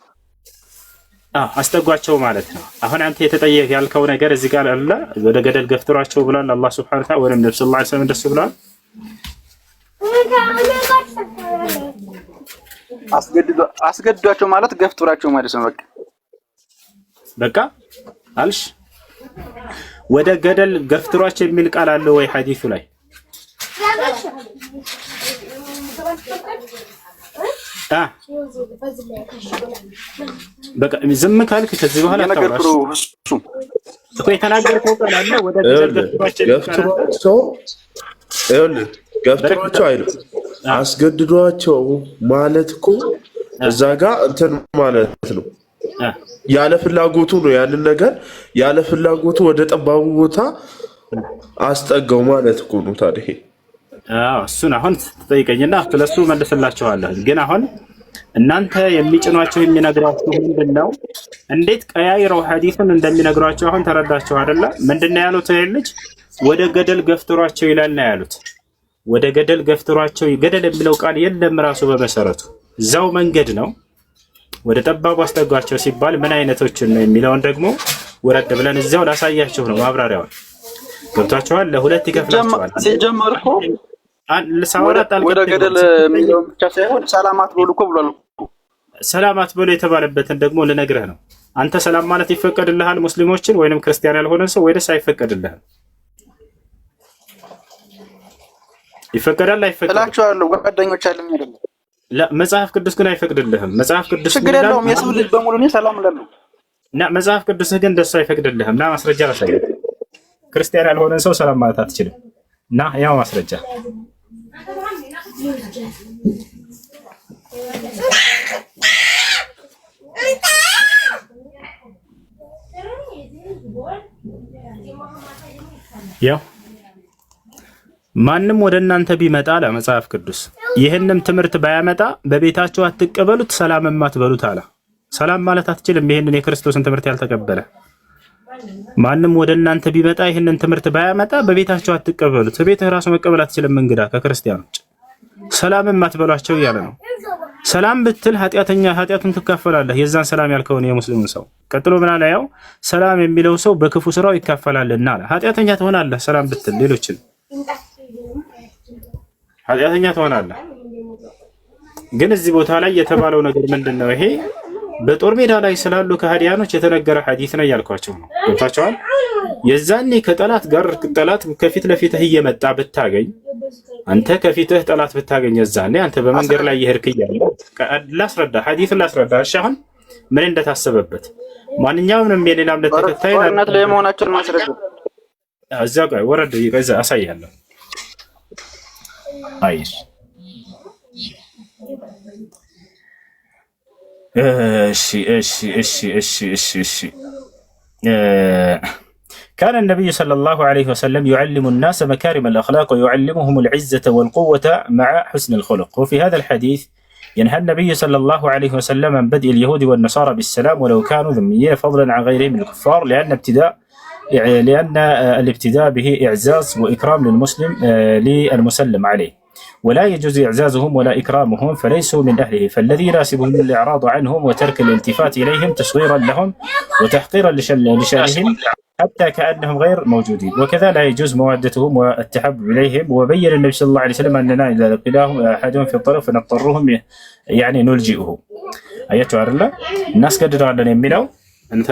አስጠጓቸው ማለት ነው። አሁን አንተ የተጠየቅ ያልከው ነገር እዚህ ጋር አለ። ወደ ገደል ገፍትሯቸው ብሏል አላህ Subhanahu Wa Ta'ala ወይም ነብዩ ሰለላሁ ዐለይሂ ወሰለም እንደሱ ብሏል። አስገድዷቸው ማለት ገፍትሯቸው ማለት ነው። በቃ አልሽ። ወደ ገደል ገፍትሯቸው የሚል ቃል አለ ወይ ሐዲሱ ላይ? በቃ ዝም ካልክ ከዚህ በኋላ ታውራሽ እኮ የተናገርከው ቃል አለ። ወደ ገፍትሯቸው አይደል? አስገድዷቸው ማለት እኮ እዛ ጋር እንትን ማለት ነው። ያለ ፍላጎቱ ነው ያንን ነገር ያለ ፍላጎቱ ወደ ጠባቡ ቦታ አስጠጋው ማለት እኮ ነው። ታዲያ እሱን አሁን ትጠይቀኝና ስለሱ መልስላችኋለሁ። ግን አሁን እናንተ የሚጭኗቸው የሚነግሯችሁ ምንድነው? እንዴት ቀያይረው ሐዲሱን እንደሚነግሯቸው አሁን ተረዳችሁ አይደለ? ምንድነው ያሉት? ልጅ ወደ ገደል ገፍትሯቸው ይላል ነው ያሉት። ወደ ገደል ገፍትሯቸው። ገደል የሚለው ቃል የለም ራሱ በመሰረቱ እዛው መንገድ ነው። ወደ ጠባቡ አስጠጓቸው ሲባል ምን አይነቶችን ነው የሚለውን ደግሞ ወረድ ብለን እዛው ላሳያችሁ ነው ማብራሪያውን። ገብታችኋል? ለሁለት ይከፍላችኋል። ሲጀመር እኮ ወደ ገደል የሚለው ብቻ ሳይሆን ሰላም አትበሉ እኮ ብሏል። ሰላም አትበሉ የተባለበትን ደግሞ ልነግርህ ነው። አንተ ሰላም ማለት ይፈቀድልሃል ሙስሊሞችን ወይንም ክርስቲያን ያልሆነ ሰው ወይስ አይፈቀድልህም? ይፈቀዳል አይፈቀድም? እላችኋለሁ ጓደኞች አለኝ አይደል? መጽሐፍ ቅዱስ ግን አይፈቅድልህም። መጽሐፍ ቅዱስ ችግር የለውም። የሰው ልጅ በሙሉ እኔ ሰላም እላለሁ። መጽሐፍ ቅዱስ ግን እንደሱ አይፈቅድልህም። ና ማስረጃ ላሳየህ። ክርስቲያን ያልሆነ ሰው ሰላም ማለት አትችልም። ና ያው ማስረጃ ያው ማንም ወደ እናንተ ቢመጣ ለመጽሐፍ ቅዱስ ይህንም ትምህርት ባያመጣ በቤታችሁ አትቀበሉት፣ ሰላምም አትበሉት አለ። ሰላም ማለት አትችልም ይሄንን የክርስቶስን ትምህርት ያልተቀበለ። ማንም ወደ እናንተ ቢመጣ ይህንን ትምህርት ባያመጣ በቤታችሁ አትቀበሉት። በቤትህ ራሱ መቀበል አትችልም እንግዳ ከክርስቲያኖች። ሰላምም አትበሏቸው እያለ ነው። ሰላም ብትል ኃጢአቱን ትካፈላለህ፣ የዛን ሰላም ያልከውን የሙስሊሙን ሰው። ቀጥሎ ምን አለ? ያው ሰላም የሚለው ሰው በክፉ ስራው ይካፈላልና አለ። ኃጢአተኛ ትሆናለህ ሰላም ብትል፣ ሌሎችን ኃጢአተኛ ትሆናለህ። ግን እዚህ ቦታ ላይ የተባለው ነገር ምንድነው? ይሄ በጦር ሜዳ ላይ ስላሉ ከሃዲያኖች የተነገረ ሐዲስ ነው እያልኳቸው ነው። ገብታችኋል? የዛኔ ከጠላት ጋር ጠላት ከፊት ለፊትህ እየመጣ ብታገኝ አንተ ከፊትህ ጠላት ብታገኝ የዛኔ አንተ በመንገድ ላይ እየሄድክ እያለ ላስረዳ ሐዲስን ላስረዳ። እሺ አሁን ምን እንደታሰበበት ማንኛውንም የሌላ እምነት ተከታይ ጦርነት ላይ መሆናቸውን ማስረዳ እዛ ጋር ወረድ ይገዛ አሳያለሁ። አይሽ እሺ كان النبي صلى الله عليه وسلم يعلم الناس مكارم الأخلاق ويعلمهم العزة والقوة مع حسن الخلق. وفي هذا الحديث ينهى النبي صلى الله عليه وسلم عن بدء اليهود والنصارى بالسلام ولو كانوا ذميين فضلا عن غيرهم من الكفار، لأن ابتداء لأن الابتداء به إعزاز وإكرام للمسلم للمسلم عليه، ولا يجوز إعزازهم ولا إكرامهم فليسوا من أهله، فالذي يناسبهم الإعراض عنهم وترك الالتفات إليهم تصغيرا لهم وتحقيرا لشأنهم حتى كأنهم غير موجودين، وكذا لا يجوز موادتهم والتحبب إليهم. وبين النبي صلى الله عليه وسلم أننا إذا لقيناهم أحدهم في الطريق فنضطرهم يعني نلجئه. أيتها الله الناس قدروا على يمينوا أنت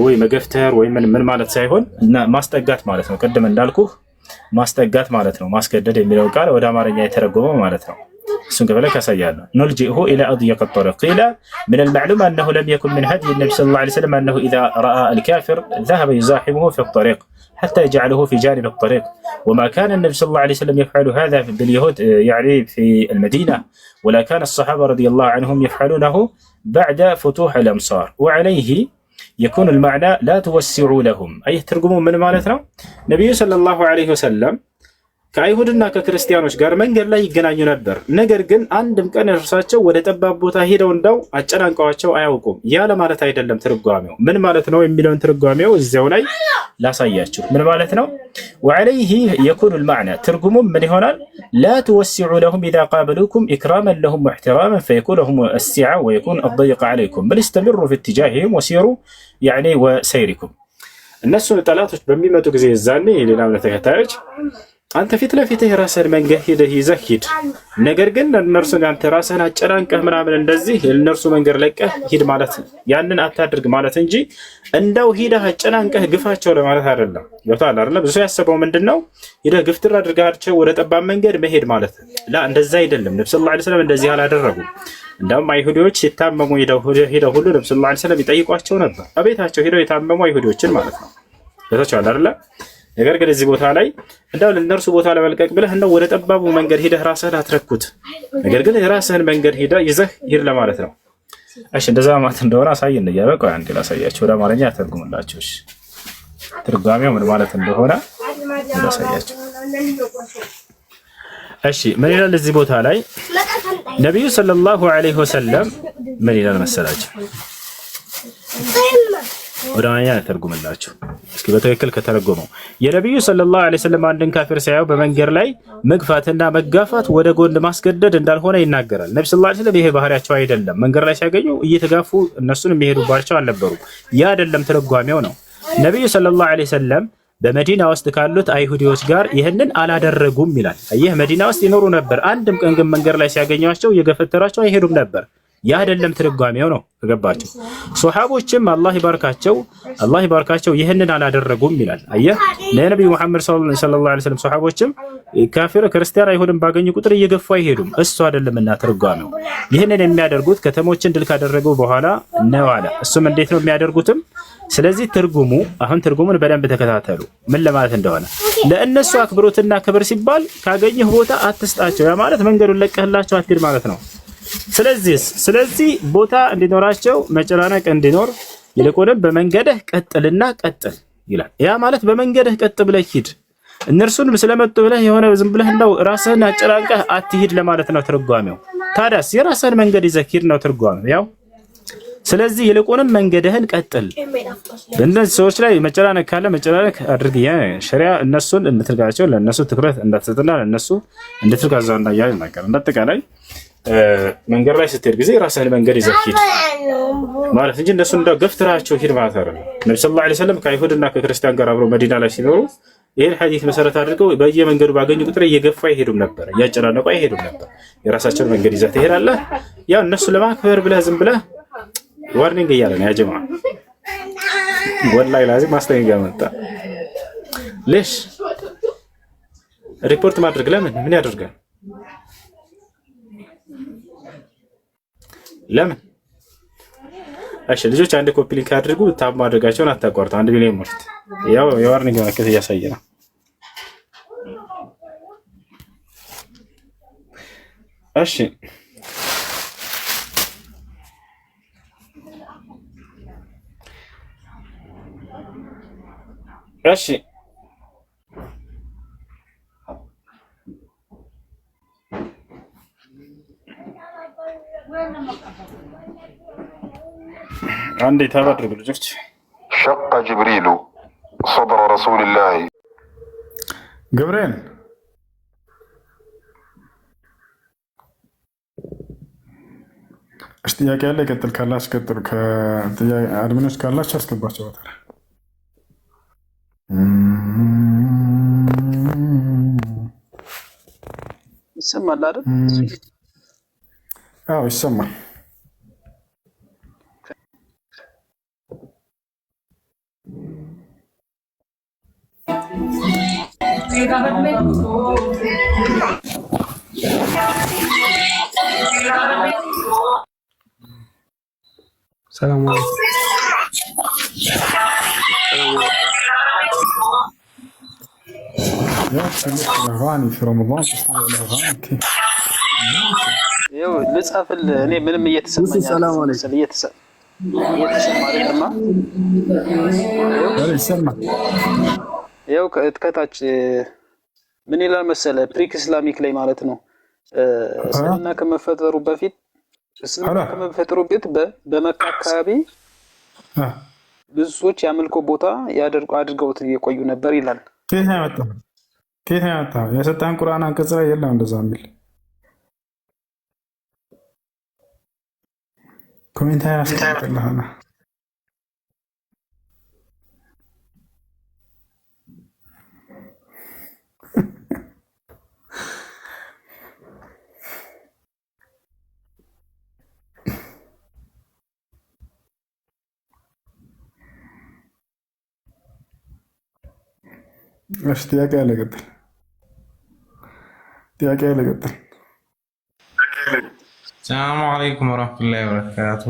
ወይ መገፍተር ወይ ምን ማለት ሳይሆን እና ማስጠጋት ማለት ነው። ቀደም እንዳልኩህ ማስጠጋት ማለት ነው። ማስገደድ የሚለው ቃል ወደ አማርኛ የተረጎመው ማለት ነው። እሱን ከፈለክ ያሳያለሁ። نلجئه إلى أضيق الطريق. قيل من المعلوم أنه لم يكن من هدي النبي صلى الله عليه وسلم أنه إذا رأى الكافر ذهب يزاحمه في الطريق حتى يجعله في جانب الطريق، وما كان النبي صلى الله عليه وسلم يفعل هذا باليهود يعني في المدينة، ولا كان الصحابة رضي الله عنهم يفعلونه بعد فتوح الأمصار. وعليه يكون المعنى لا توسعوا لهم، أي ترجموا من معناتنا نبي صلى الله عليه وسلم ከአይሁድና ከክርስቲያኖች ጋር መንገድ ላይ ይገናኙ ነበር። ነገር ግን አንድም ቀን እርሳቸው ወደ ጠባብ ቦታ ሄደው እንደው አጨናንቀዋቸው አያውቁም። ያ ለማለት አይደለም ትርጓሜው። ምን ማለት ነው የሚለውን ትርጓሜው እዚያው ላይ ላሳያችሁ። ምን ማለት ነው? وعليه يكون المعنى ትርጉሙም ምን ይሆናል? لا توسعوا لهم إذا قابلوكم إكراما لهم واحتراما فيكون لهم السعة ويكون الضيق عليكم، بل استمروا في اتجاههم وسيروا يعني وسيركم። እነሱ ጠላቶች በሚመጡ ጊዜ ዛኔ ሌላ እምነት ተከታዮች አንተ ፊት ለፊት የራስህን መንገድ ሄደህ ይዘህ ሂድ። ነገር ግን እነርሱ አንተ ራስህን አጨናንቀህ ምናምን እንደዚህ እነርሱ መንገድ ለቀህ ሂድ ማለት ያንን አታድርግ ማለት እንጂ እንደው ሂደህ አጨናንቀህ ግፋቸው ለማለት አይደለም። ይወጣል አይደል? ብዙ ያሰበው ምንድነው ሂደህ ግፍትር አድርጋቸው ወደ ጠባብ መንገድ መሄድ ማለት ላ እንደዛ አይደለም። ነብዩ ሰለላሁ ዐለይሂ ወሰለም እንደዚህ አላደረጉም። እንደውም አይሁዶች ሲታመሙ ሄደው ሁሉ ነብዩ ሰለላሁ ዐለይሂ ወሰለም ይጠይቋቸው ነበር። አቤታቸው ሄደው የታመሙ አይሁዶችን ማለት ነው። ይወጣል አይደል? ነገር ግን እዚህ ቦታ ላይ እንደው ለነርሱ ቦታ ለመልቀቅ ብለህ እንደው ወደ ጠባቡ መንገድ ሄደህ ራስህን አትረኩት። ነገር ግን የራስህን መንገድ ሄደህ ይዘህ ሂድ ለማለት ነው። እሺ እንደዛ ማለት እንደሆነ አሳየን። ያበቃ አንዴ ላሳያችሁ፣ ወደ አማርኛ ተርጉምላችሁ። እሺ ትርጓሜው ምን ማለት እንደሆነ ላሳያችሁ። እሺ ምን ይላል እዚህ ቦታ ላይ ነብዩ ሰለላሁ ዐለይሂ ወሰለም ምን ይላል መሰላችሁ? ወደ አማርኛ ተርጉምላችሁ እስኪ በትክክል ከተረጎመው የነብዩ ሰለላሁ ዐለይሂ ወሰለም አንድን ካፊር ሲያዩ በመንገድ ላይ መግፋትና መጋፋት ወደ ጎን ማስገደድ እንዳልሆነ ይናገራል። ነብዩ ሰለላሁ ዐለይሂ ወሰለም ይሄ ባህሪያቸው አይደለም። መንገድ ላይ ሲያገኙ እየተጋፉ እነሱን የሚሄዱባቸው አልነበሩም። ያ አይደለም ትርጓሜው ነው። ነብዩ ሰለላሁ ዐለይሂ ወሰለም በመዲና ውስጥ ካሉት አይሁዲዎች ጋር ይህንን አላደረጉም ይላል። ይህ መዲና ውስጥ ይኖሩ ነበር። አንድም ቀን ግን መንገድ ላይ ሲያገኟቸው እየገፈተራቸው አይሄዱም ነበር። ያ አይደለም ትርጓሜው ነው። ተገባችሁ? ሱሐቦችም አላህ ይባርካቸው ይህንን አላደረጉም ይላል። አየህ ለነብዩ መሐመድ ሰለላሁ ዐለይሂ ወሰለም ሱሐቦችም ካፊር ክርስቲያን አይሁድን ባገኙ ቁጥር እየገፉ አይሄዱም። እሱ አይደለምና ትርጓሜው። ይህንን የሚያደርጉት ከተሞችን ድል ካደረጉ በኋላ ነው አለ። እሱም እንዴት ነው የሚያደርጉትም? ስለዚህ ትርጉሙን በደንብ ተከታተሉ ምን ለማለት እንደሆነ። ለእነሱ አክብሮትና ክብር ሲባል ካገኘህ ቦታ አትስጣቸው። ያ ማለት መንገዱን ለቀህላቸው አትሄድ ማለት ነው። ስለዚህ ቦታ እንዲኖራቸው መጨናነቅ እንዲኖር ይልቁንም በመንገድህ ቀጥልና ቀጥል ይላል። ያ ማለት በመንገድህ ቀጥ ብለህ ሂድ። እነርሱን ስለመጡ ብለህ የሆነ ዝም ብለህ እንደው ራስህን አጨናንቀህ አትሂድ ለማለት ነው ትርጓሜው። ታዲያስ የራስህን መንገድ ይዘህ ሂድ ነው ትርጓሜው ያው። ስለዚህ ይልቁንም መንገድህን ቀጥል። በእነዚህ ሰዎች ላይ መጨናነቅ ካለ መጨናነቅ አድርግ። ሸሪዓ እነሱን እንድትርጋቸው ለእነሱ ትኩረት እንዳትሰጥና ለእነሱ እንድትርጋዛውና እያለ ይናገራል። እንዳጠቃላይ መንገድ ላይ ስትሄድ ጊዜ ራስህን መንገድ ይዘህ ሂድ ማለት እንጂ እነሱ እንደው ገፍትራቸው ሂድ ማለት አይደለም። ነብዩ ሰለላሁ ዐለይሂ ወሰለም ከአይሁድና ከክርስቲያን ጋር አብረው መዲና ላይ ሲኖሩ ይህን ሐዲስ መሰረት አድርገው በየመንገዱ ባገኙ ቁጥር እየገፉ አይሄዱም ነበር፣ እያጨናነቁ አይሄዱም ነበር። የራሳቸውን መንገድ ይዘህ ትሄዳለህ። ያው እነሱ ለማክበር ብለህ ዝም ብለህ ዋርኒንግ እያለ ነው ያ ጀማዓ። ወላሂ ላዚም ማስጠንቀቂያ መጣ። ለሽ ሪፖርት ማድረግ ለምን ምን ያደርጋል? ለምን? እሺ ልጆች አንድ ኮፒ ሊንክ አድርጉ። ታብ ማድረጋቸውን አታቋርጡ። 1 ሚሊዮን ምርት ያው የዋርኒንግ ምልክት እያሳየ ነው። እሺ አንዴ ታብ አድርጉ ልጆች። شق جبريل صدر رسول الله. ገብርኤል እሺ፣ ጥያቄ ያለ ይቀጥል። ካላችሁ ቀጥሉ። አድሚኖች ካላችሁ አስገባቸው። ወጣ ይሰማል አይደል? አዎ ይሰማል። ሰላም አለይኩም። ይኸው ልጻፍልህ። እኔ ምንም እየተሰማኝ ይኸው ከታች ምን ይላል መሰለ ፕሪክ ኢስላሚክ ላይ ማለት ነው። እስልምና ከመፈጠሩ በፊት በመካ አካባቢ ብዙ ሰዎች የአምልኮ ቦታ አድርገውት የቆዩ ነበር ይላል። ከየት ያመጣው? የሰጣን ቁርአን አንቀጽ ላይ የለም እንደዛ የሚል ኮሜንት ያስቀምጥልሃና እሺ ጥያቄ ያለ ቀጥል። السلام عليكم ورحمة الله وبركاته.